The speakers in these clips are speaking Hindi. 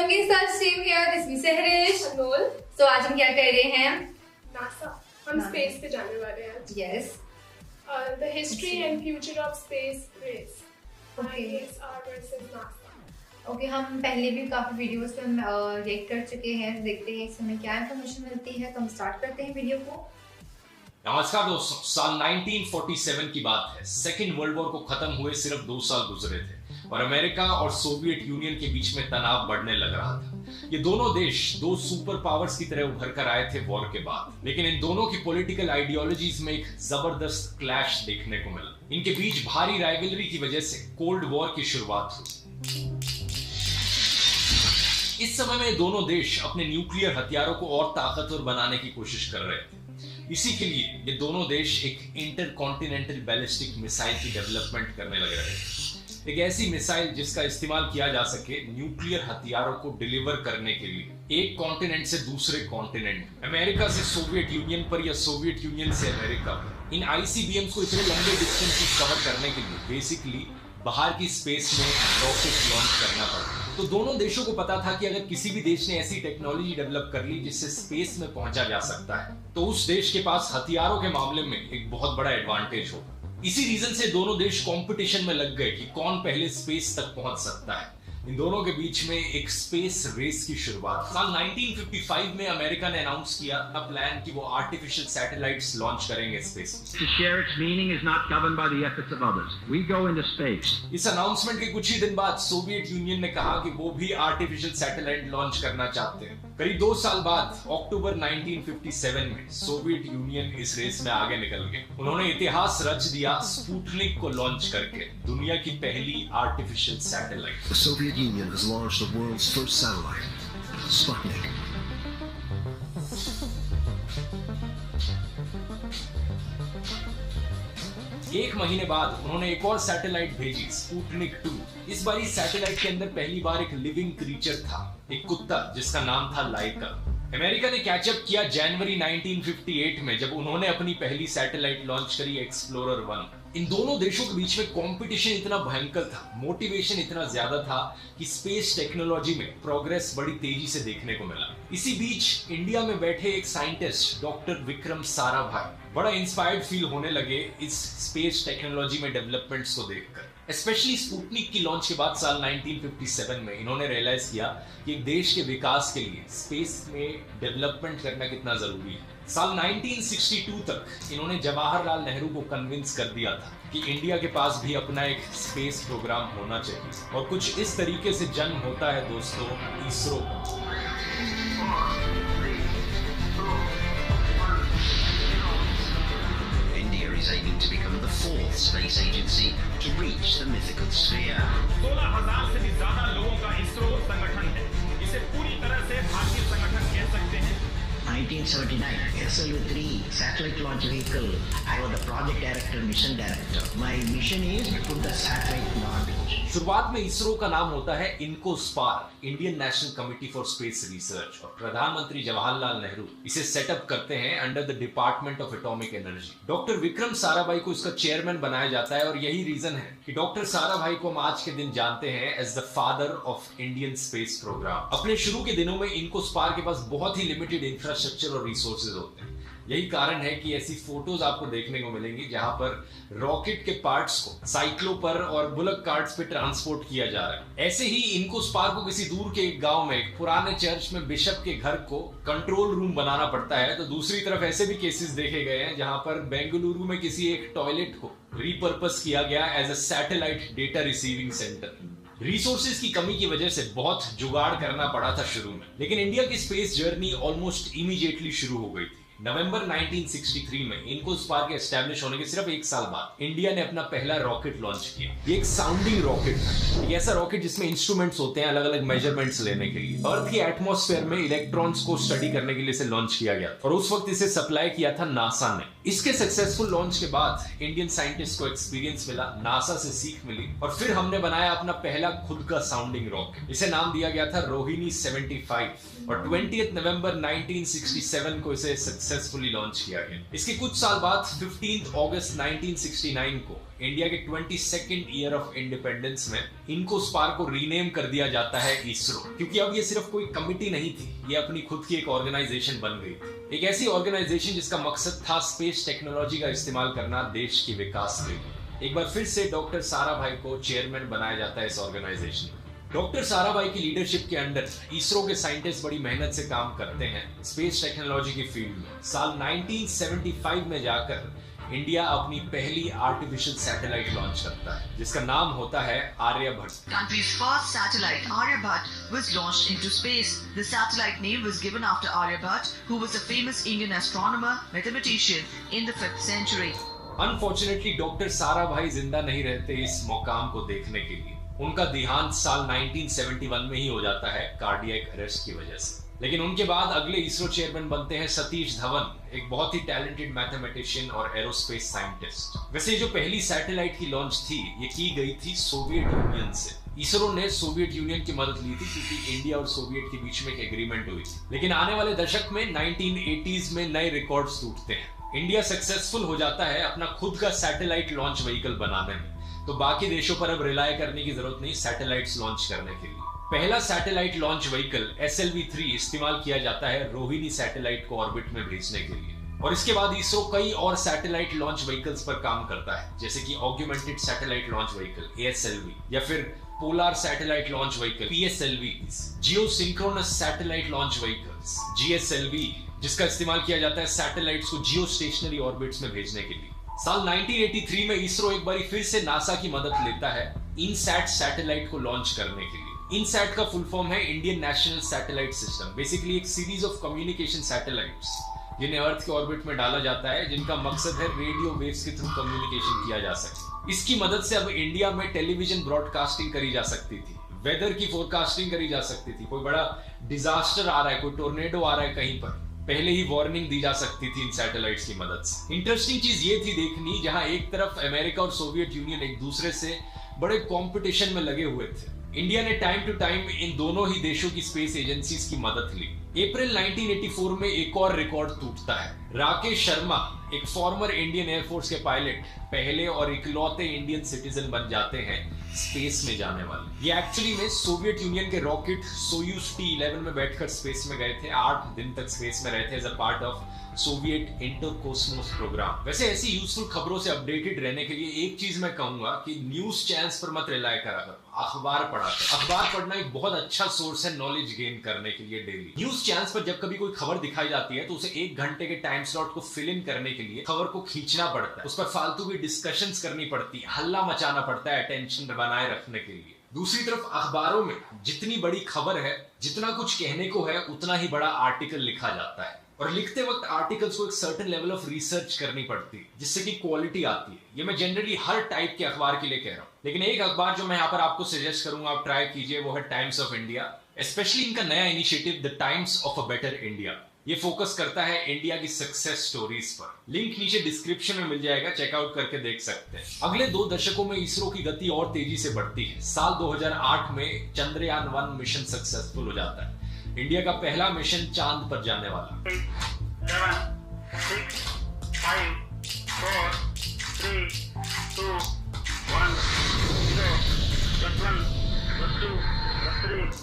सबके साथ सेम हियर दिस मी सहरिश अनमोल। तो आज हम क्या कर रहे हैं? नासा। हम स्पेस पे जाने वाले हैं आज। Yes. The history and future of space race. Okay. ISR versus NASA। Okay, हम पहले भी काफी वीडियोस पे रिएक्ट कर चुके हैं, देखते हैं इसमें क्या इन्फॉर्मेशन मिलती है। तो हम स्टार्ट करते हैं वीडियो को। नमस्कार दोस्तों, साल 1947 की बात है। सेकेंड वर्ल्ड वॉर को खत्म हुए सिर्फ 2 साल गुजरे थे और अमेरिका और सोवियत यूनियन के बीच में तनाव बढ़ने लग रहा था। ये दोनों देश 2 सुपर पावर्स की तरह उभर कर आए थे वॉर के बाद, लेकिन इन दोनों की पॉलिटिकल आइडियोलॉजीज में एक जबरदस्त क्लैश देखने को मिला। इनके बीच भारी राइवलरी की वजह से कोल्ड वॉर की शुरुआत हुई। इस समय में दोनों देश अपने न्यूक्लियर हथियारों को और ताकतवर बनाने की कोशिश कर रहे थे। इसी के लिए ये दोनों देश एक इंटरकॉन्टिनेंटल बैलिस्टिक मिसाइल की डेवलपमेंट करने लग रहे थे। एक ऐसी मिसाइल जिसका इस्तेमाल किया जा सके न्यूक्लियर हथियारों को डिलीवर करने के लिए एक कॉन्टिनेंट से दूसरे कॉन्टिनेंट, अमेरिका से सोवियत यूनियन पर या सोवियत यूनियन से अमेरिका पर। इन आईसीबीएम्स को इतने लंबे डिस्टेंसेस कवर करने के लिए बेसिकली बाहर की स्पेस में रॉकेट लॉन्च करना पड़ता। तो दोनों देशों को पता था कि अगर किसी भी देश ने ऐसी टेक्नोलॉजी डेवलप कर ली जिससे स्पेस में पहुंचा जा सकता है, तो उस देश के पास हथियारों के मामले में एक बहुत बड़ा एडवांटेज होगा। इसी रीजन से दोनों देश कंपटीशन में लग गए कि कौन पहले स्पेस तक पहुंच सकता है। इन दोनों के बीच में एक स्पेस रेस की शुरुआत साल 1955 में अमेरिका ने अनाउंस किया था प्लान कि वो आर्टिफिशियल सैटेलाइट्स लॉन्च करेंगे स्पेस में। To share its meaning is not governed by the efforts of others. We go into space. इस अनाउंसमेंट के कुछ ही दिन बाद सोवियत यूनियन ने कहा कि वो भी आर्टिफिशियल सैटेलाइट लॉन्च करना चाहते हैं। करीब 2 साल बाद अक्टूबर 1957 में सोवियत यूनियन इस रेस में आगे निकल गए। उन्होंने इतिहास रच दिया स्पुतनिक को लॉन्च करके, दुनिया की पहली artificial satellite. The Soviet Union has launched the world's first satellite, Sputnik. एक महीने बाद उन्होंने एक और सैटेलाइट भेजी, स्पुतनिक 2। इस बार इस सैटेलाइट के अंदर पहली बार एक लिविंग क्रीचर था, एक कुत्ता जिसका नाम था लाइका। अमेरिका ने कैचअप किया जनवरी 1958 में जब उन्होंने अपनी पहली सैटेलाइट लॉन्च करी, एक्सप्लोरर 1। इन दोनों देशों के बीच में कंपटीशन इतना भयंकर था, मोटिवेशन इतना ज्यादा था कि स्पेस टेक्नोलॉजी में प्रोग्रेस बड़ी तेजी से देखने को मिला। इसी बीच इंडिया में बैठे एक साइंटिस्ट डॉक्टर विक्रम साराभाई बड़ा इंस्पायर्ड फील होने लगे इस स्पेस टेक्नोलॉजी में डेवलपमेंट्स को देखकर। स्पेशली स्पुतनिक की लॉन्च के बाद साल 1957 में इन्होंने रियलाइज किया कि एक देश के विकास के लिए स्पेस में डेवलपमेंट करना कितना जरूरी है। साल 1962 तक इन्होंने जवाहरलाल नेहरू को कन्विंस कर दिया था कि इंडिया के पास भी अपना एक स्पेस प्रोग्राम होना चाहिए। और कुछ इस तरीके से जन्म होता है दोस्तों इसरो का। India is aiming to become the 4th space agency to reach the mythical sphere. 16,000 से भी ज्यादा लोगों का इसरो संगठन है। इसे पूरी तरह से भारतीय संगठन कह सकते हैं। 1979, SLU-3 satellite launch vehicle. I was the project director, mission director. My mission is to put the satellite in orbit. शुरुआत में इसरो का नाम होता है INCOSPAR, Indian National Committee for Space Research, और प्रधानमंत्री जवाहरलाल नेहरू इसे सेटअप करते हैं under the department of atomic energy. Doctor Vikram Sarabhai को इसका चेयरमैन बनाया जाता है और यही रीजन है कि डॉक्टर साराभाई को हम आज के दिन जानते हैं as the father of Indian space program. अपने शुरू के दिनों में इनकोस्पार के पास बहुत ही लिमिटेड इंफ्रास्ट्रक्चर और रिसोर्सेज होते हैं। यही कारण है कि ऐसी फोटोज आपको देखने को मिलेंगी जहां पर रॉकेट के पार्ट्स को साइक्लो पर और बुलक कार्ट्स पे ट्रांसपोर्ट किया जा रहा है। ऐसे ही इनकोस्पार को किसी दूर के एक गांव में एक पुराने चर्च में बिशप के घर को कंट्रोल रूम बनाना पड़ता है। तो दूसरी तरफ ऐसे भी केसेस देखे गए हैं जहां पर बेंगलुरु में किसी एक टॉयलेट को रीपर्पस किया गया as a satellite data receiving centre. Resources की कमी की वजह से बहुत जुगाड़ करना पड़ा था शुरू में, लेकिन इंडिया की स्पेस जर्नी ऑलमोस्ट इमीडिएटली शुरू हो गई थी। नवंबर 1963 में इनकोस्पार के एस्टैब्लिश होने के सिर्फ 1 साल बाद इंडिया ने अपना पहला रॉकेट लॉन्च किया। ये एक साउंडिंग रॉकेट था, एक ऐसा रॉकेट जिसमें इंस्ट्रूमेंट्स होते हैं अलग अलग मेजरमेंट्स लेने के लिए। अर्थ की एटमॉस्फेयर में इलेक्ट्रॉन्स को स्टडी करने के लिए इसे लॉन्च किया गया और उस वक्त इसे सप्लाई किया था नासा ने। इसके सक्सेसफुल लॉन्च के बाद इंडियन साइंटिस्ट को एक्सपीरियंस मिला, नासा से सीख मिली और फिर हमने बनाया अपना पहला खुद का साउंडिंग रॉकेट। इसे नाम दिया गया था रोहिणी 75 और 20 नवंबर 1967 को इसे सक्सेसफुली लॉन्च किया गया। इसके कुछ साल बाद 15 अगस्त 1969 को इंडिया के 22nd ईयर ऑफ इंडिपेंडेंस में इनकोस्पार को रीनेम कर दिया जाता है इसरो, क्योंकि अब ये सिर्फ कोई कमिटी नहीं थी, ये अपनी खुद की एक ऑर्गेनाइजेशन बन गई थी। एक ऐसी ऑर्गेनाइजेशन जिसका मकसद था स्पेस टेक्नोलॉजी का इस्तेमाल करना देश के विकास के लिए। एक बार फिर से डॉक्टर साराभाई को चेयरमैन बनाया जाता है इस ऑर्गेनाइजेशन में। डॉक्टर साराभाई की लीडरशिप के अंडर इसरो के साइंटिस्ट बड़ी मेहनत से काम करते हैं स्पेस टेक्नोलॉजी की फील्ड में। साल 1975 में जाकर इंडिया अपनी पहली आर्टिफिशियल सैटेलाइट लॉन्च करता है, जिसका नाम होता है Aryabhata. Country's first satellite, Aryabhat, was launched into space. The satellite name was given after Aryabhat, who was a famous Indian astronomer, mathematician in the 5th century. Unfortunately doctor Sarabhai जिंदा नहीं रहते इस मुकाम को देखने के लिए। उनका देहांत साल 1971 में ही हो जाता है कार्डियक अरेस्ट की वजह से। लेकिन उनके बाद अगले इसरो चेयरमैन बनते हैं सतीश धवन, एक बहुत ही टैलेंटेड मैथमेटिशियन और एरोस्पेस साइंटिस्ट। वैसे जो पहली सैटेलाइट की लॉन्च थी ये की गई थी सोवियत यूनियन से। इसरो ने सोवियत यूनियन की मदद ली थी क्योंकि इंडिया और सोवियत के बीच में एक एग्रीमेंट हुई थी। लेकिन आने वाले दशक में 1980s में नए रिकॉर्ड्स टूटते हैं। इंडिया सक्सेसफुल हो जाता है अपना खुद का सैटेलाइट लॉन्च व्हीकल बनाने में, तो बाकी देशों पर अब रिलाय करने की जरूरत नहीं सैटेलाइट्स लॉन्च करने के लिए। पहला सैटेलाइट लॉन्च व्हीकल SLV-3 इस्तेमाल किया जाता है रोहिणी सैटेलाइट को ऑर्बिट में भेजने के लिए। और इसके बाद इसरो कई और सैटेलाइट लॉन्च व्हीकल्स पर काम करता है, जैसे कि augmented satellite launch vehicle ASLV या फिर polar satellite launch vehicle PSLV, geosynchronous satellite launch vehicles GSLV, जिसका इस्तेमाल किया जाता है सैटेलाइट्स को जियो स्टेशनरी ऑर्बिट्स में भेजने के लिए। साल 1983 में इसरो एक बार फिर से नासा की मदद लेता है इनसैट सैटेलाइट को लॉन्च करने के लिए। इनसैट का फुल फॉर्म है Indian national satellite system, basically एक सीरीज ऑफ कम्युनिकेशन सैटेलाइट्स जिन्हें अर्थ के ऑर्बिट में डाला जाता है, जिनका मकसद है रेडियो वेव्स के थ्रू कम्युनिकेशन किया जा सके। इसकी मदद से अब इंडिया में टेलीविजन ब्रॉडकास्टिंग करी जा सकती थी, वेदर की फोरकास्टिंग करी जा सकती थी, कोई बड़ा डिजास्टर आ रहा है, कोई टोर्नेडो आ रहा है कहीं पर, पहले ही वार्निंग दी जा सकती थी इन सैटेलाइट्स की मदद से। इंटरेस्टिंग चीज ये थी देखनी, जहां एक तरफ अमेरिका और सोवियत यूनियन एक दूसरे से बड़े कंपटीशन में लगे हुए थे, इंडिया ने टाइम टू टाइम इन दोनों ही देशों की स्पेस एजेंसीज की मदद ली। अप्रैल 1984 में एक और रिकॉर्ड टूटता है। राकेश शर्मा, एक फॉर्मर इंडियन एयरफोर्स के पायलट, पहले और इकलौते इंडियन सिटीजन बन जाते हैं स्पेस में जाने वाले। ये एक्चुअली में सोवियत यूनियन के रॉकेट सोयूज T-11 में बैठकर स्पेस में गए थे। 8 दिन तक स्पेस में रहे थे as a part of Soviet Intercosmos programme. वैसे ऐसी यूजफुल खबरों से अपडेटेड रहने के लिए एक चीज मैं कहूंगा कि न्यूज चैनल्स पर मत रिलाय करा करो, अखबार पढ़ा करो। अखबार पढ़ना एक बहुत अच्छा सोर्स है नॉलेज गेन करने के लिए डेली। न्यूज चैनल्स पर जब कभी कोई खबर दिखाई जाती है तो उसे 1 घंटे के टाइम स्लॉट को फिल इन करने के लिए खबर को खींचना पड़ता है, उस पर फालतू की डिस्कशंस करनी पड़ती है, हल्ला मचाना पड़ता है अटेंशन बनाए रखने के लिए। दूसरी तरफ अखबारों में जितनी बड़ी खबर है, जितना कुछ कहने को है, उतना ही बड़ा आर्टिकल लिखा जाता है, और लिखते वक्त आर्टिकल्स को एक सर्टेन लेवल ऑफ रिसर्च करनी पड़ती है, जिससे कि क्वालिटी आती है। ये मैं जनरली हर टाइप के अखबार के लिए कह रहा हूँ, लेकिन एक अखबार जो मैं यहाँ पर आपको सजेस्ट करूंगा, आप ट्राई कीजिए, वो है टाइम्स ऑफ इंडिया। स्पेशली इनका नया initiative the times of a better India, ये फोकस करता है इंडिया की सक्सेस स्टोरीज पर। लिंक नीचे डिस्क्रिप्शन में मिल जाएगा, चेकआउट करके देख सकते हैं। अगले 2 दशकों में इसरो की गति और तेजी से बढ़ती है। साल 2008 में चंद्रयान 1 मिशन सक्सेसफुल हो जाता है। इंडिया का पहला मिशन चांद पर जाने वाला। 7, 6, 5, 4, 3, 2, 1, 0,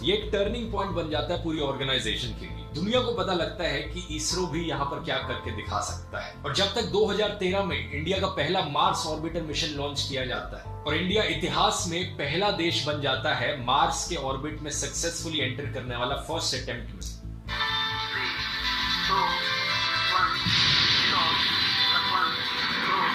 ये एक टर्निंग पॉइंट बन जाता है पूरी ऑर्गेनाइजेशन के लिए। दुनिया को पता लगता है कि इसरो भी यहाँ पर क्या करके दिखा सकता है। और जब तक 2013 में इंडिया का पहला मार्स ऑर्बिटर मिशन लॉन्च किया जाता है और इंडिया इतिहास में पहला देश बन जाता है मार्स के ऑर्बिट में सक्सेसफुली एंटर करने वाला फर्स्ट अटेम्प्ट में। 3, 2, 1, 0, 1, 2।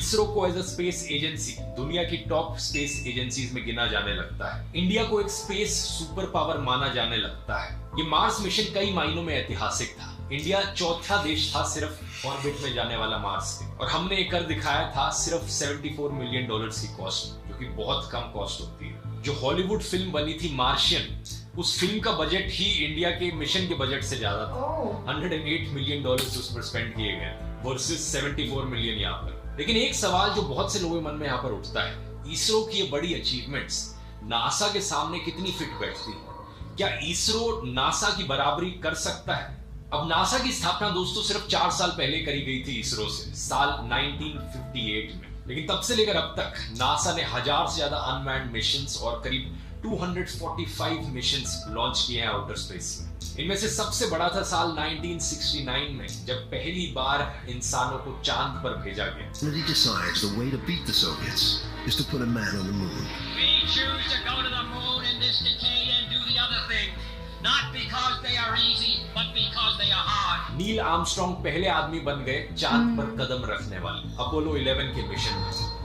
इसरो को एज अ स्पेस एजेंसी दुनिया की टॉप स्पेस एजेंसीज में गिना जाने लगता है। इंडिया को एक स्पेस सुपर पावर माना जाने लगता है। ये मार्स मिशन कई मायनों में ऐतिहासिक था। इंडिया चौथा देश था सिर्फ ऑर्बिट में जाने वाला मार्स के, और हमने ये कर दिखाया था सिर्फ $74 मिलियन की कॉस्ट, जो कि बहुत कम कॉस्ट होती है। जो हॉलीवुड फिल्म बनी थी मार्शियन, उस फिल्म का बजट ही इंडिया के मिशन के बजट से ज्यादा था। $108 मिलियन उस पर स्पेंड किए गए वर्सेस 74 मिलियन यहाँ पर। लेकिन एक सवाल जो बहुत से लोगों के मन में यहाँ पर उठता है, इसरो की ये बड़ी अचीवमेंट्स नासा के सामने कितनी फिट बैठती है? क्या इसरो नासा की बराबरी कर सकता है? अब नासा की स्थापना दोस्तों सिर्फ 4 साल पहले करी गई थी इसरो से, साल 1958 में। लेकिन तब से लेकर अब तक नासा ने 1000 से ज्यादा अनमैन्ड मिशंस और करीब 245 मिशंस लॉन्च किए हैं आउटर स्पेस में। इनमें से सबसे बड़ा था साल 1969 में, जब पहली बार इंसानों को चांद पर भेजा गया। He decides the way to beat the Soviets is to put a man on the moon. We choose to go to the moon in this decade and do the other thing, not because they are easy, but because they are hard. Neil Armstrong पहले आदमी बन गए चांद पर कदम रखने वाले अपोलो 11 के मिशन में।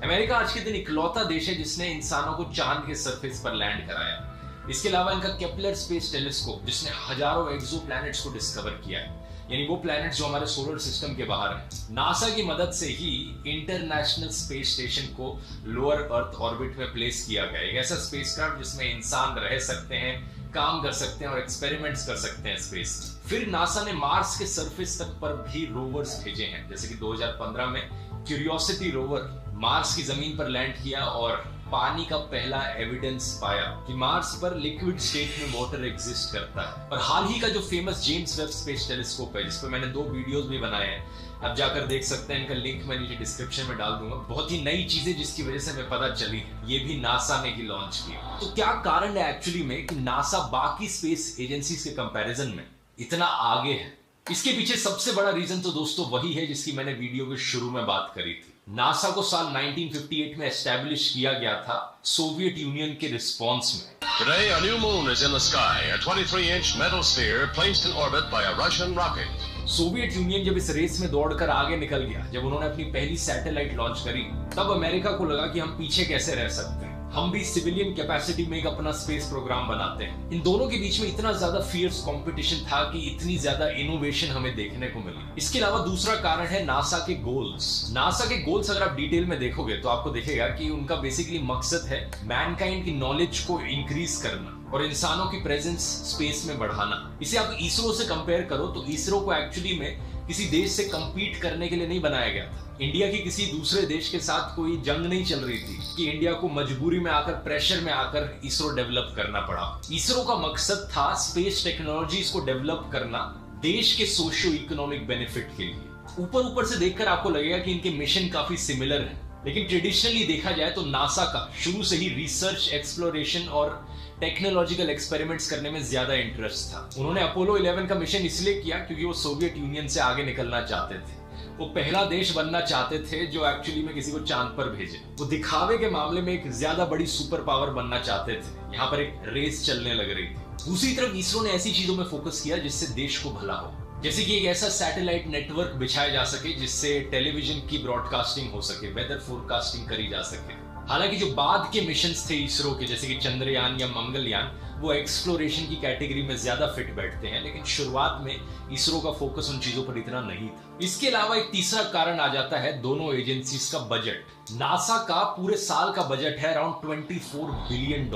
अमेरिका आज के दिन इकलौता देश है जिसने इंसानों को चांद के सरफेस पर लैंड कराया। इसके अलावा इनका केपलर स्पेस टेलीस्कोप जिसने हजारों एक्सोप्लैनेट्स को डिस्कवर किया है, यानी वो प्लैनेट्स जो हमारे सोलर सिस्टम के बाहर है। नासा की मदद से ही इंटरनेशनल स्पेस स्टेशन को लोअर अर्थ ऑर्बिट में प्लेस किया गया। एक ऐसा स्पेसक्राफ्ट जिसमें इंसान रह सकते हैं, काम कर सकते हैं और एक्सपेरिमेंट्स कर सकते हैं स्पेस। फिर नासा ने मार्स के सरफेस तक पर भी रोवर्स भेजे हैं, जैसे कि 2015 में क्यूरियोसिटी रोवर मार्स की जमीन पर लैंड किया और पानी का पहला एविडेंस पाया कि मार्स पर लिक्विड स्टेट में वाटर एग्जिस्ट करता है। और हाल ही का जो famous James Webb space telescope है, जिस पर मैंने 2 वीडियोस भी बनाए हैं, आप जाकर देख सकते हैं, इनका लिंक मैं नीचे डिस्क्रिप्शन में डाल दूंगा। बहुत ही नई चीजें जिसकी वजह से हमें पता चली, ये भी नासा ने ही लॉन्च की। तो क्या कारण है एक्चुअली में कि नासा बाकी स्पेस एजेंसीज के कंपैरिजन में इतना आगे है? इसके पीछे सबसे बड़ा रीजन तो दोस्तों वही है जिसकी मैंने वीडियो के शुरू में बात करी थी। नासा को साल 1958 में एस्टैब्लिश किया गया था सोवियत यूनियन के रिस्पॉन्स में। Today a new moon is in the sky, a 23-inch metal sphere placed in orbit by a Russian rocket. Soviet union जब इस रेस में दौड़कर आगे निकल गया, जब उन्होंने अपनी पहली सैटेलाइट लॉन्च करी, तब अमेरिका को लगा कि हम पीछे कैसे रह सकते हैं, हम भी सिविलियन कैपेसिटी में एक अपना स्पेस प्रोग्राम बनाते हैं। इन दोनों के बीच में इतना ज्यादा फियर्स कंपटीशन था कि इतनी ज्यादा इनोवेशन हमें देखने को मिली। इसके अलावा दूसरा कारण है नासा के गोल्स। नासा के गोल्स अगर आप डिटेल में देखोगे तो आपको दिखेगा कि उनका बेसिकली मकसद है मैनकाइंड की नॉलेज को इंक्रीज करना और इंसानों की प्रेजेंस स्पेस में बढ़ाना। इसे आप इसरो से कंपेयर करो तो इसरो को एक्चुअली में किसी देश से कंपीट करने के लिए नहीं बनाया गया था। इंडिया की किसी दूसरे देश के साथ कोई जंग नहीं चल रही थी कि इंडिया को मजबूरी में आकर, प्रेशर में आकर इसरो डेवलप करना पड़ा। इसरो का मकसद था स्पेस टेक्नोलॉजीज को डेवलप करना देश के सोशियो इकोनॉमिक बेनिफिट के लिए। ऊपर से देखकर आपको लगेगा कि इनके मिशन काफी सिमिलर है, लेकिन ट्रेडिशनली देखा जाए तो नासा का शुरू से ही रिसर्च, एक्सप्लोरेशन और टेक्नोलॉजिकल एक्सपेरिमेंट्स करने में ज्यादा इंटरेस्ट था। उन्होंने अपोलो 11 का मिशन इसलिए किया क्योंकि वो सोवियत यूनियन से आगे निकलना चाहते थे। वो पहला देश बनना चाहते थे जो एक्चुअली में किसी को चांद पर भेजे। वो दिखावे के मामले में एक ज्यादा बड़ी सुपर पावर बनना चाहते थे। यहाँ पर एक रेस चलने लग रही थी। दूसरी तरफ इसरो ने ऐसी चीजों में फोकस किया जिससे देश को भला हो, जैसे कि एक ऐसा सैटेलाइट नेटवर्क बिछाया जा सके जिससे टेलीविजन की ब्रॉडकास्टिंग हो सके, वेदर फोरकास्टिंग करी जा सके। हालांकि जो बाद के मिशंस थे इसरो के, जैसे कि चंद्रयान या मंगलयान, वो एक्सप्लोरेशन की कैटेगरी में ज्यादा फिट बैठते हैं, लेकिन शुरुआत में इसरो का फोकस उन चीजों पर इतना नहीं था। इसके अलावा एक तीसरा कारण आ जाता है दोनों एजेंसीज का बजट। नासा का पूरे साल का बजट है अराउंड $24 बिलियन।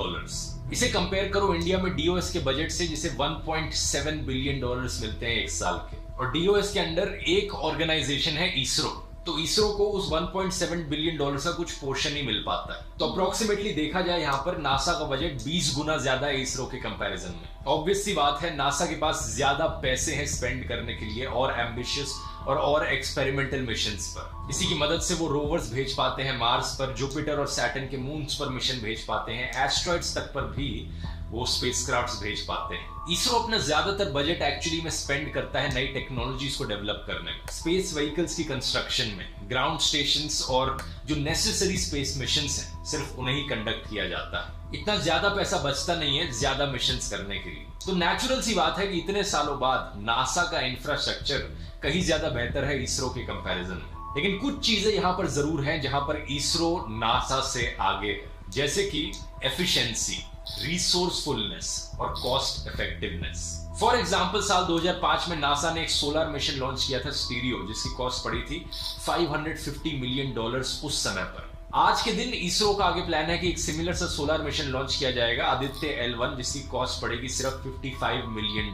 इसे कंपेयर करो इंडिया में डीओएस के बजट से, जिसे $1.7 बिलियन मिलते हैं एक साल के। और डीओएस के अंडर एक ऑर्गेनाइजेशन है इसरो, तो इसरो को उस $1.7 बिलियन का कुछ पोर्शन ही मिल पाता है। तो अप्रोक्सीमेटली देखा जाए यहाँ पर नासा का बजट 20 गुना ज्यादा है इसरो के कंपैरिजन में। ऑब्वियस सी बात है, नासा के पास ज्यादा पैसे हैं स्पेंड करने के लिए और एम्बिशियस और एक्सपेरिमेंटल मिशंस पर। इसी की मदद से वो रोवर्स भेज पाते हैं मार्स पर, जुपिटर और सैटर्न के मून्स पर मिशन भेज पाते हैं, एस्ट्रॉइड्स तक पर भी वो स्पेसक्राफ्ट्स भेज पाते हैं। इसरो अपना ज्यादातर बजट एक्चुअली में स्पेंड करता है नई टेक्नोलॉजीज को डेवलप करने में, स्पेस व्हीकल्स की कंस्ट्रक्शन में, ग्राउंड स्टेशंस और जो नेसेसरी स्पेस मिशंस हैं सिर्फ उन्हें ही कंडक्ट किया जाता है। इतना ज्यादा पैसा बचता नहीं है ज्यादा मिशंस करने के लिए। तो नेचुरल सी बात है कि इतने सालों बाद नासा का इंफ्रास्ट्रक्चर कहीं ज्यादा बेहतर है इसरो के कंपैरिजन में। लेकिन कुछ चीजें यहाँ पर जरूर हैं जहां पर इसरो नासा से आगे है, जैसे कि एफिशिएंसी, रिसोर्सफुलनेस और कॉस्ट इफेक्टिवनेस। फॉर एग्जाम्पल साल 2005 में नासा ने एक सोलर मिशन लॉन्च किया था स्टीरियो, जिसकी कॉस्ट पड़ी थी $550 मिलियन उस समय पर। आज के दिन इसरो का आगे प्लान है कि एक सिमिलर सा सोलर मिशन लॉन्च किया जाएगा, आदित्य L1, जिसकी कॉस्ट पड़ेगी सिर्फ $55 मिलियन,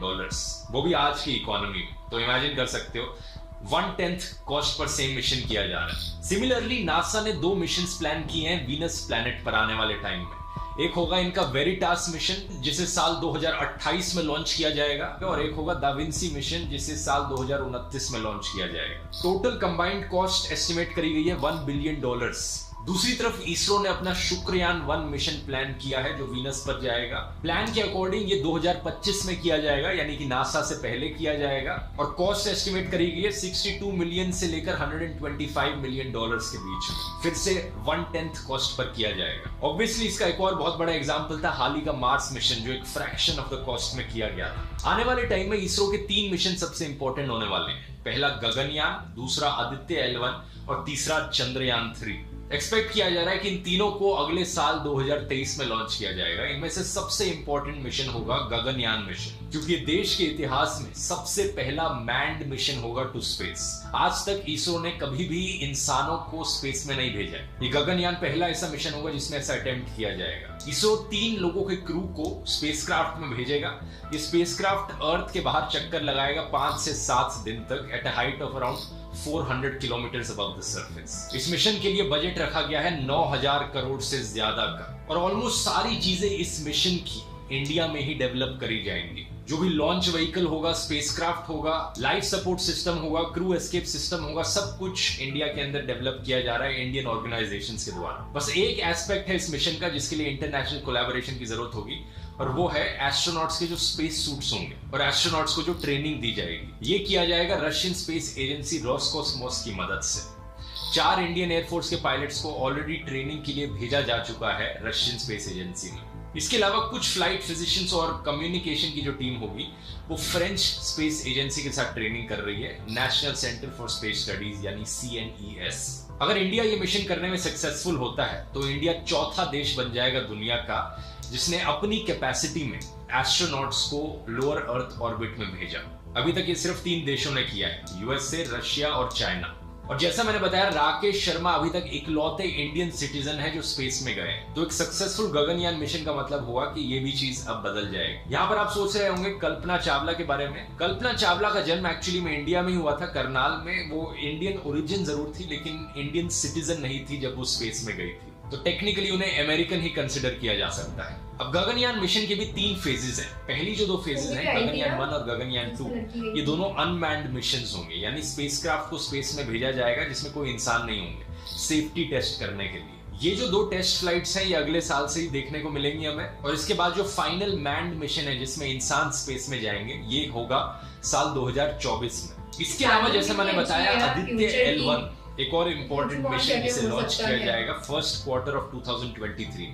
वो भी आज की इकोनॉमी में। तो इमेजिन कर सकते हो 1/10 कॉस्ट पर सेम मिशन किया जा रहा है। सिमिलरली नासा ने 2 मिशन प्लान किए हैं वीनस प्लैनेट पर आने वाले टाइम में। एक होगा इनका वेरिटास मिशन, जिसे साल 2028 में लॉन्च किया जाएगा, और एक होगा दा विंसी मिशन, जिसे साल 2029 में लॉन्च किया जाएगा। टोटल कंबाइंड कॉस्ट एस्टिमेट करी गई है $1 बिलियन। दूसरी तरफ इसरो ने अपना शुक्रयान 1 मिशन प्लान किया है, जो वीनस पर जाएगा। प्लान के अकॉर्डिंग ये 2025 में किया जाएगा, यानी कि नासा से पहले किया जाएगा, और कॉस्ट एस्टिमेट करी गई है 62 मिलियन से लेकर $125 मिलियन के बीच में। फिर से 1/10 कॉस्ट पर किया जाएगा। ऑब्वियसली इसका एक और बहुत बड़ा एग्जाम्पल था हाल ही का मार्स मिशन, जो एक फ्रैक्शन ऑफ द कॉस्ट में किया गया था। आने वाले टाइम में इसरो के 3 मिशन सबसे इंपॉर्टेंट होने वाले हैं। पहला गगनयान, दूसरा आदित्य L1 और तीसरा चंद्रयान 3। एक्सपेक्ट किया जा रहा है कि इन तीनों को अगले साल 2023 में लॉन्च किया जाएगा। इनमें से सबसे इंपॉर्टेंट मिशन होगा गगनयान मिशन, क्योंकि देश के इतिहास में सबसे पहला मैन्ड मिशन होगा टू स्पेस। आज तक इसरो ने कभी भी इंसानों को स्पेस में नहीं भेजा है। ये गगनयान पहला ऐसा मिशन होगा जिसमें ऐसा अटेम्प्ट किया जाएगा। इसरो 3 लोगों के क्रू को स्पेसक्राफ्ट में भेजेगा। ये स्पेसक्राफ्ट अर्थ के बाहर चक्कर लगाएगा 5 से 7 दिन तक at a height of around 400 kilometre above the surface. इस मिशन के लिए बजट रखा गया है 9000 करोड़ से ज्यादा का, और ऑलमोस्ट सारी चीजें इस मिशन की इंडिया में ही डेवलप करी जाएंगी। जो भी लॉन्च व्हीकल होगा, स्पेसक्राफ्ट होगा, लाइफ सपोर्ट सिस्टम होगा, क्रू एस्केप सिस्टम होगा, सब कुछ इंडिया के अंदर डेवलप किया जा रहा है इंडियन ऑर्गेनाइजेशंस के द्वारा। बस एक एस्पेक्ट है इस मिशन का जिसके लिए इंटरनेशनल कोलैबोरेशन की जरूरत होगी, और वो है एस्ट्रोनॉट्स के जो स्पेस सूट्स होंगे और एस्ट्रोनॉट्स को जो ट्रेनिंग दी जाएगी। ये किया जाएगा रशियन स्पेस एजेंसी रोस्कोसमोस की मदद से। 4 इंडियन एयरफोर्स के पायलट्स को ऑलरेडी ट्रेनिंग के लिए भेजा जा चुका है रशियन स्पेस एजेंसी में। इसके अलावा कुछ फ्लाइट फिजिशियंस और कम्युनिकेशन की जो टीम होगी वो फ्रेंच स्पेस एजेंसी के साथ ट्रेनिंग कर रही है, national centre for space studies यानी CNES। अगर इंडिया ये मिशन करने में सक्सेसफुल होता है तो इंडिया चौथा देश बन जाएगा दुनिया का जिसने अपनी कैपेसिटी में एस्ट्रोनॉट्स को लोअर अर्थ ऑर्बिट में भेजा। अभी तक ये सिर्फ 3 देशों ने किया है, USA, रशिया और चाइना। और जैसा मैंने बताया, राकेश शर्मा अभी तक इकलौते इंडियन सिटीजन है जो स्पेस में गए। तो एक सक्सेसफुल गगनयान मिशन का मतलब हुआ कि ये भी चीज अब बदल जाएगी। यहाँ पर आप सोच रहे होंगे कल्पना चावला के बारे में। कल्पना चावला का जन्म एक्चुअली में इंडिया में ही हुआ था, करनाल में। वो इंडियन ओरिजिन जरूर थी लेकिन इंडियन सिटीजन नहीं थी जब वो स्पेस में गई थी, तो टेक्निकली उन्हें अमेरिकन ही कंसिडर किया जा सकता है। अब गगनयान मिशन के भी 3 फेजेस हैं। पहली जो 2 फेजेस हैं, गगनयान 1 और गगनयान 2, ये दोनों अनमैन्ड मिशंस होंगे, यानी स्पेसक्राफ्ट को स्पेस में भेजा जाएगा जिसमें कोई इंसान नहीं होंगे, सेफ्टी टेस्ट करने के लिए। ये जो 2 टेस्ट फ्लाइट्स हैं ये अगले साल से ही देखने को मिलेंगी हमें। और इसके बाद जो फाइनल मैन्ड मिशन है जिसमें इंसान स्पेस में जाएंगे, ये होगा साल 2024 में। इसके अलावा जैसे मैंने बताया, आदित्य L1 एक और इम्पोर्टेंट मिशन जिसे लॉन्च किया जाएगा फर्स्ट क्वार्टर ऑफ 2023।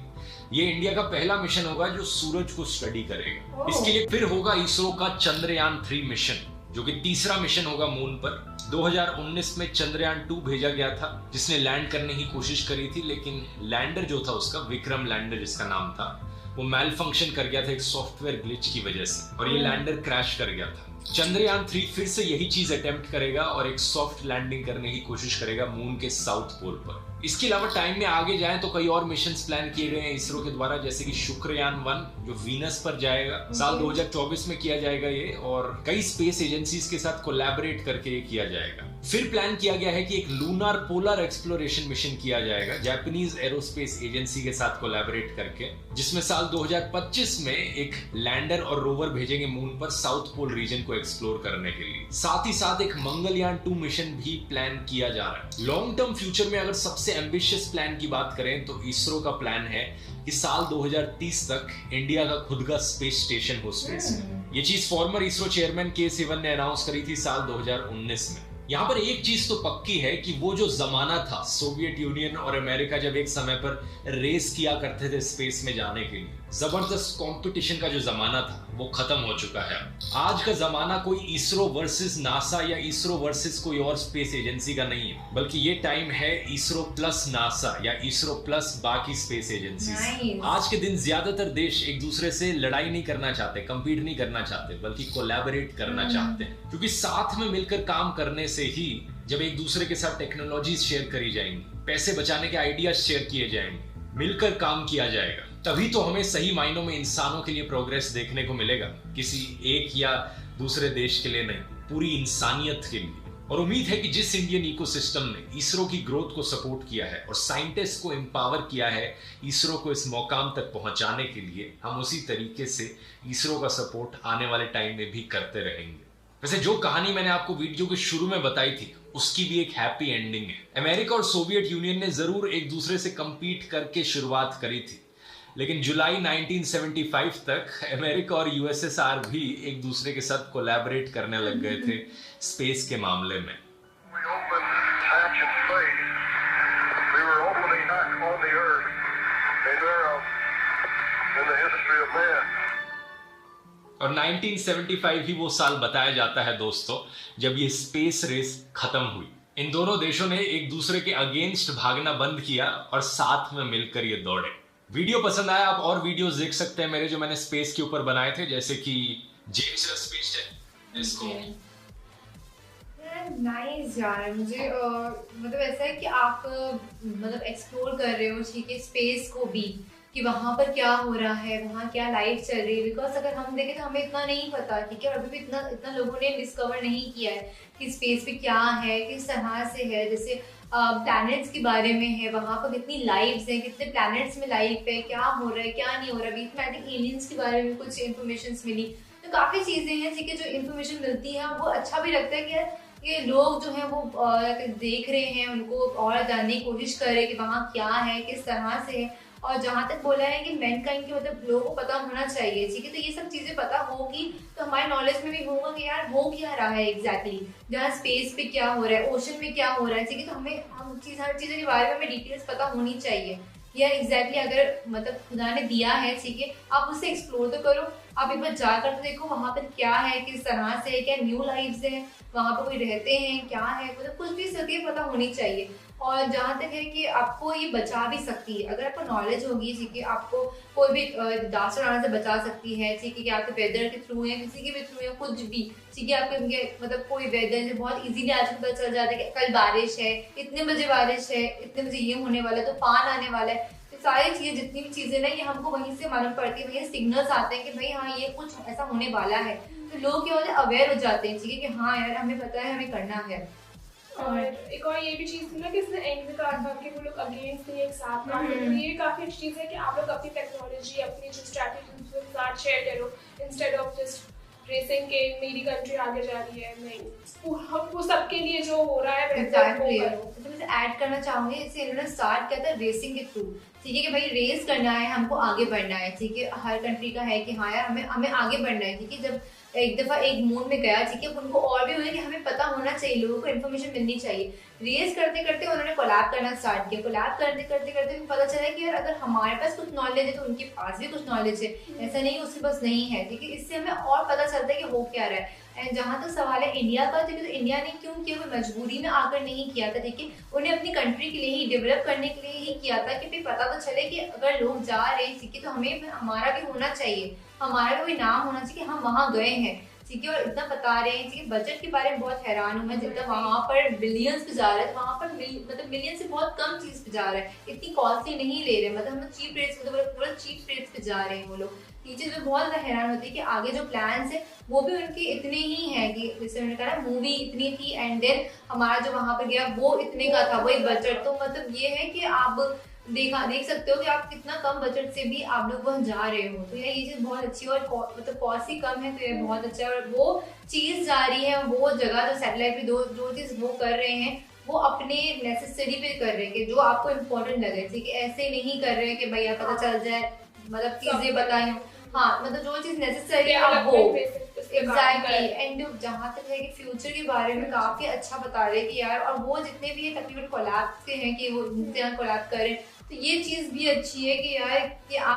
ये इंडिया का पहला मिशन होगा जो सूरज को स्टडी करेगा। इसके लिए फिर होगा इसरो का चंद्रयान 3 मिशन, जो कि तीसरा मिशन होगा मून पर। 2019 में चंद्रयान 2 भेजा गया था जिसने लैंड करने की कोशिश करी थी, लेकिन लैंडर जो था उसका, विक्रम लैंडर जिसका नाम था, वो मैल फंक्शन कर गया था एक सॉफ्टवेयर ग्लिच की वजह से, और ये लैंडर क्रैश कर गया था। चंद्रयान 3 फिर से यही चीज अटेम्प्ट करेगा और एक सॉफ्ट लैंडिंग करने की कोशिश करेगा मून के साउथ पोल पर। इसके अलावा टाइम में आगे जाएं तो कई और मिशंस प्लान किए गए हैं इसरो के द्वारा, जैसे कि शुक्रयान 1 जो वीनस पर जाएगा, साल 2024 में किया जाएगा ये, और कई स्पेस एजेंसीज के साथ कोलैबोरेट करके ये किया जाएगा। फिर प्लान किया गया है कि एक लूनार पोलर एक्सप्लोरेशन मिशन किया जाएगा जापानीज एरोस्पेस एजेंसी के साथ कोलैबोरेट करके, जिसमें साल 2025 में एक लैंडर और रोवर भेजेंगे मून पर साउथ पोल रीजन को एक्सप्लोर करने के लिए। साथ ही साथ एक मंगलयान 2 मिशन भी प्लान किया जा रहा है। लॉन्ग टर्म फ्यूचर में अगर सबसे एम्बिशियस प्लान की बात करें तो इसरो का प्लान है कि साल 2030 तक इंडिया का खुद का स्पेस स्टेशन हो स्पेस में। ये चीज फॉर्मर इसरो चेयरमैन के सिवन ने अनाउंस करी थी साल 2019 में। यहाँ पर एक चीज तो पक्की है कि वो जो जमाना था सोवियत यूनियन और अमेरिका जब एक समय पर रेस किया करते थे स्पेस में जाने के लिए, जबरदस्त कंपटीशन का जो जमाना था वो खत्म हो चुका है। आज का जमाना कोई इसरो वर्सेस नासा या इसरो वर्सेस कोई और स्पेस एजेंसी का नहीं है, बल्कि ये टाइम है इसरो प्लस नासा या इसरो प्लस बाकी स्पेस एजेंसीज। आज के दिन ज्यादातर देश एक दूसरे से लड़ाई नहीं करना चाहते, कंपीट नहीं करना चाहते, बल्कि कोलैबोरेट करना चाहते हैं, क्योंकि साथ में मिलकर काम करने से ही जब एक दूसरे के साथ टेक्नोलॉजीज शेयर करी जाएंगी। पैसे बचाने के आइडियाज शेयर किए जाएंगे, मिलकर काम किया जाएगा, तभी तो हमें सही मायनों में इंसानों के लिए प्रोग्रेस देखने को मिलेगा, किसी एक या दूसरे देश के लिए नहीं, पूरी इंसानियत के लिए। और उम्मीद है कि जिस इंडियन इकोसिस्टम ने इसरो की ग्रोथ को सपोर्ट किया है और साइंटिस्ट को एम्पावर किया है इसरो को इस मुकाम तक पहुंचाने के लिए, हम उसी तरीके से इसरो का सपोर्ट आने वाले टाइम में भी करते रहेंगे। वैसे जो कहानी मैंने आपको वीडियो के शुरू में बताई थी उसकी भी एक हैप्पी एंडिंग है। अमेरिका और सोवियत यूनियन ने जरूर एक दूसरे से कंपीट करके शुरुआत करी थी, लेकिन जुलाई 1975 तक अमेरिका और यूएसएसआर भी एक दूसरे के साथ कोलैबोरेट करने लग गए थे स्पेस के मामले में। और 1975 ही वो साल बताया जाता है दोस्तों जब ये स्पेस रेस खत्म हुई। इन दोनों देशों ने एक दूसरे के अगेंस्ट भागना बंद किया और साथ में मिलकर ये दौड़े। वीडियो पसंद आया, आप और वीडियोस देख सकते हैं मेरे जो मैंने स्पेस के ऊपर बनाए थे, जैसे कि जेम्स स्पेस इसको नाइस यार। मुझे मतलब ऐसा है कि आप मतलब एक्सप्लोर कर रहे हो ठीक है स्पेस को भी, कि वहाँ पर क्या हो रहा है, वहाँ क्या लाइफ चल रही है। बिकॉज अगर हम देखें तो हमें इतना नहीं पता ठीक है, और अभी भी इतना लोगों ने डिस्कवर नहीं किया है कि स्पेस पे क्या है, किस तरह से है। जैसे प्लैनेट्स के बारे में है, वहाँ पर कितनी लाइफ्स हैं, कितने प्लैनेट्स में लाइफ है, क्या हो रहा है क्या नहीं हो रहा है। बीच में आई थिंक एलियंस के बारे में कुछ इन्फॉर्मेशन मिली, तो काफ़ी चीज़ें हैं ठीक है जो इन्फॉर्मेशन मिलती है। वो अच्छा भी लगता है कि यार ये लोग जो हैं वो देख रहे हैं, उनको और जानने की कोशिश कर रहे हैं कि वहाँ क्या है, किस तरह से है। और जहाँ तक बोला है कि मैनकाइंड के मतलब लोगों को पता होना चाहिए ठीक है, तो ये सब चीज़ें पता होगी तो हमारे नॉलेज में भी होगा कि यार हो क्या रहा है एग्जैक्टली, जहाँ स्पेस पे क्या हो रहा है, ओशन में क्या हो रहा है ठीक है। तो हमें हर चीज़ों के बारे में हमें डिटेल्स पता होनी चाहिए यार एग्जैक्टली। अगर मतलब खुदा ने दिया है ठीक है, आप उसे एक्सप्लोर तो करो, आप एक बार जाकर तो देखो वहाँ पर क्या है, किस तरह से है, क्या न्यू लाइफ्स है, वहाँ पर कोई रहते हैं क्या है, मतलब कुछ भी सभी पता होनी चाहिए। और जहाँ तक है कि आपको ये बचा भी सकती है, अगर आपको नॉलेज होगी ठीक है, आपको कोई भी डिजास्टर आने से बचा सकती है ठीक है, कि आपके वेदर के थ्रू या किसी के भी थ्रू या कुछ भी ठीक है। आपके मतलब कोई वेदर से बहुत इजीली आज पता चल जाता है कि कल बारिश है, इतने बजे बारिश है, इतने बजे ये होने वाला है, तो तूफान आने वाला है। सारी चीज़ें जितनी भी चीज़ें ना ये हमको वहीं से मालूम पड़ती है, वहीं सिग्नल्स आते हैं कि भाई हाँ ये कुछ ऐसा होने वाला है। तो लोग क्या होते हैं अवेयर हो जाते हैं ठीक है कि हाँ यार हमें पता है हमें करना है। और एक और ये भी चीज़ थी ना कि इसने एंड में कहा था कि वो लोग अगेंस्ट नहीं एक साथ काम करते। ये काफ़ी अच्छी चीज़ है कि आप लोग अपनी टेक्नोलॉजी अपनी जो स्ट्रैटेजी उसके साथ शेयर करो, इंस्टेड ऑफ जस्ट रेसिंग के मेरी कंट्री आगे जा रही है, नहीं वो सबके लिए जो हो रहा है तो मैं ऐड करना चाहूँगी। इससे इन्होंने स्टार्ट किया था रेसिंग के थ्रू ठीक है, कि भाई रेस करना है, हमको आगे बढ़ना है ठीक है। हर कंट्री का है कि हाँ यार हमें आगे बढ़ना है ठीक है। जब एक दफ़ा एक मून में गया ठीक है, उनको और भी हुआ कि हमें पता होना चाहिए, लोगों को इन्फॉर्मेशन मिलनी चाहिए। रेस करते करते उन्होंने कोलैब करना स्टार्ट किया, कोलैब करते करते करते पता चला कि यार अगर हमारे पास कुछ नॉलेज है तो उनके पास भी कुछ नॉलेज है, ऐसा नहीं उसके पास नहीं है ठीक है। इससे हमें और पता चलता है कि हो क्या रहा है। एंड जहाँ तक सवाल है इंडिया का ठीक है, तो इंडिया ने क्यों किया, वो मजबूरी में आकर नहीं किया था ठीक है, उन्हें अपनी कंट्री के लिए ही डेवलप करने के लिए ही किया था कि भाई पता तो चले कि अगर लोग जा रहे हैं ठीक है, तो हमें हमारा भी होना चाहिए, हमारा भी कोई नाम होना चाहिए कि हम वहाँ गए हैं ठीक है। और इतना बता रहे हैं ठीक है। बजट के बारे में बहुत हैरान हूँ मैं, जितना वहाँ पर बिलियंस पे जा रहा है, वहाँ पर मतलब मिलियन से बहुत कम चीज़ पे जा रहा है, इतनी कॉस्टली नहीं ले रहे, मतलब हम चीप रेट्स पे, पूरा चीप रेट्स पे जा रहे हैं वो लोग। ये चीज़ में बहुत ज़्यादा हैरान होती है कि आगे जो प्लान्स है वो भी उनके इतने ही हैं कि जैसे उन्होंने कहा मूवी इतनी थी एंड देन हमारा जो वहाँ पर गया वो इतने का था, वही बजट। तो मतलब ये है कि आप देख सकते हो कि आप कितना कम बजट से भी आप लोग वहाँ जा रहे हो। तो ये चीज़ बहुत अच्छी है और मतलब कॉस्ट ही कम है, तो ये बहुत अच्छा है। और वो चीज़ जा रही है, वो जगह जो सैटेलाइट पे जो चीज़ वो कर रहे हैं वो अपने नेसेसरी पे कर रहे हैं कि जो आपको इम्पोर्टेंट लगे ठीक है। ऐसे नहीं कर रहे हैं कि भैया पता चल जाए, मतलब चीज़ें बताएं, हाँ मतलब जो चीज़ नेसेसरी है आप वो एग्जैक्टली। एंड जहाँ तक है कि फ्यूचर के बारे में काफ़ी अच्छा बता रहे हैं कि यार, और वो जितने भी तकरीबन कोलैब के हैं कि वो कोलैब करें, तो ये चीज़ भी अच्छी है कि यार कि आप